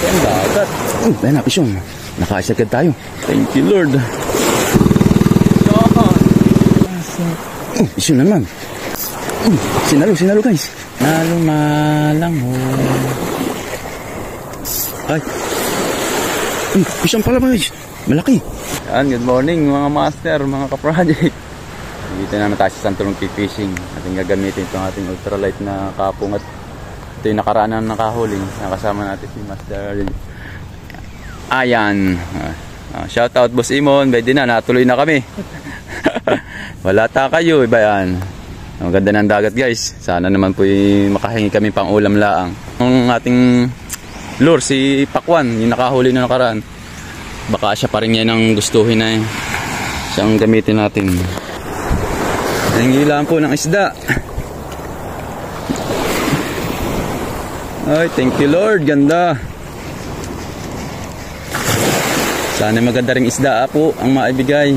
Ang dagat. Ayan na, pisyon. Nakaisagad tayo. Thank you, Lord. Pisyon na naman. Sinalo guys. Nalumalang ho. Ay. Pisyon pala guys. Malaki. Yan, good morning mga master, mga ka-project. Dito na tayo sa Santolong Fishing. Ating gagamitin itong ating ultralight na kapong at ito yung nakaraan na nakahuli. Nakasama natin si Master Ayan. Shout out Boss Imon. Pwede na, natuloy na kami. Wala ta kayo, iba yan. Ang ganda ng dagat guys. Sana naman po makahingi kami pang ulam laang. Ang ating lure, si Pakwan, yung nakahuli na nakaraan. Baka siya pa rin yan ang gustuhin na siyang gamitin natin. Nangilaan po ng isda. Ay, thank you Lord, ganda. Sana maganda ring isda po ang maibigay.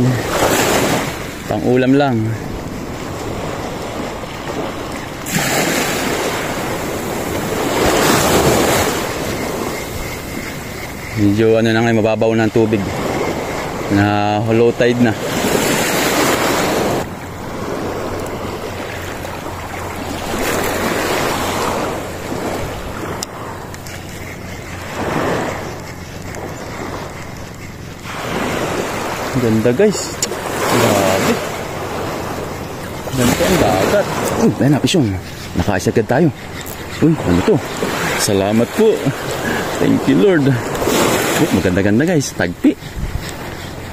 Pang ulam lang. Medyo ano na ngayon, mababaw na ang tubig. Na low tide na. Ganda guys. Grabe. Ganda ang dagat. Ayan na, pisyon. Nakaisagad tayo. Ano to? Salamat po. Thank you Lord. Maganda-ganda guys. Tagpi.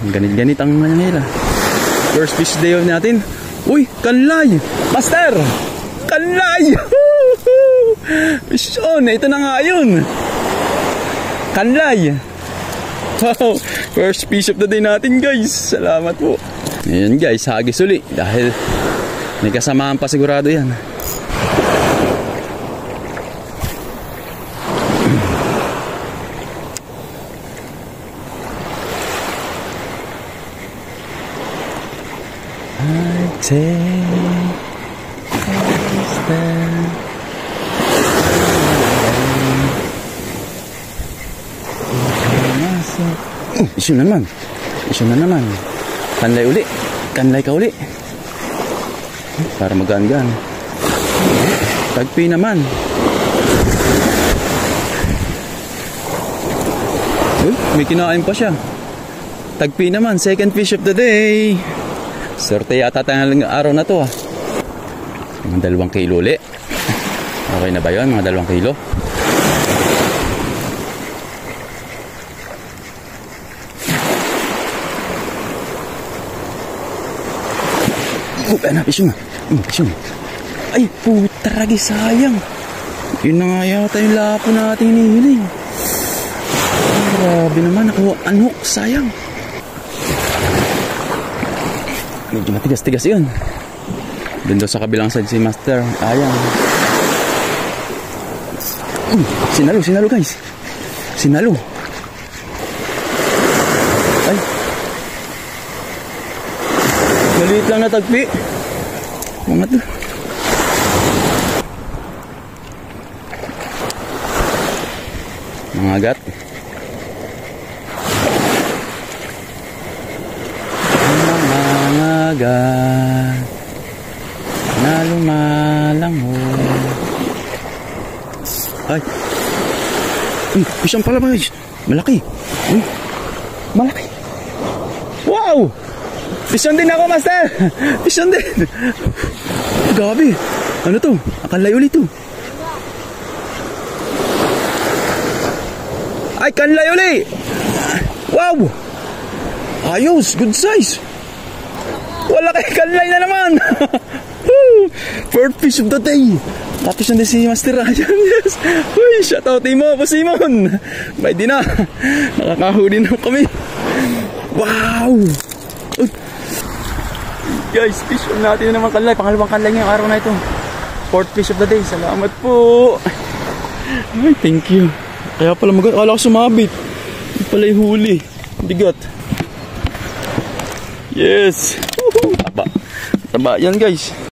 Ganit-ganit ang nila. First fish day natin. Kanlay. Master! Kanlay! Pisyon, ito na nga yun. Kanlay. Wow, first fish of the day natin guys. Salamat po. Ayan guys, hagis uli. Dahil may kasamaan pa sigurado yan. I take a step. Isyo na naman. Kanlay uli. Kanlay ka uli. Para magaan-gaan. Tagpi naman. May kinain pa siya. Tagpi naman. Second fish of the day. Swerte yata tayo ng araw na to. Mga 2 kilo uli. Okay na ba yun? Mga 2 kilo. Pisyon na. Pisyon. Ay, putaragi, sayang. Yun na nga yata yung lapo natin hinihiling. Grabe naman, nakuha ang hook, sayang. Medyo matigas-tigas yun. Doon daw sa kabilang side si Master Ayan. Sinalo guys. Sinalo. Ay. Maliit lang na tagpi. Mga to. Mga agat. Mga agat na lumalang ho. Ay. Pisang pala ba? Malaki. Malaki. Wow! Pisyon din ako, Master! Pisyon din! Gabi! Ano to? Kanlay ulit to. Ay, kanlay ulit! Wow! Ayos! Good size! Wala kay kanlay na naman! First fish of the day! Tapos na din si Master Ryan. Yes! Uy! Shoutout mo po, Simon! May di na! Nakakahuli na kami! Wow! Guys, fish on natin na naman kanlay. Pangalawang kanlay ngayong araw na ito. Fourth fish of the day. Salamat po. Ay, thank you. Kaya pala akala ko sumabit. Hindi pala yung huli. Bigat. Yes. Taba. Taba yan guys.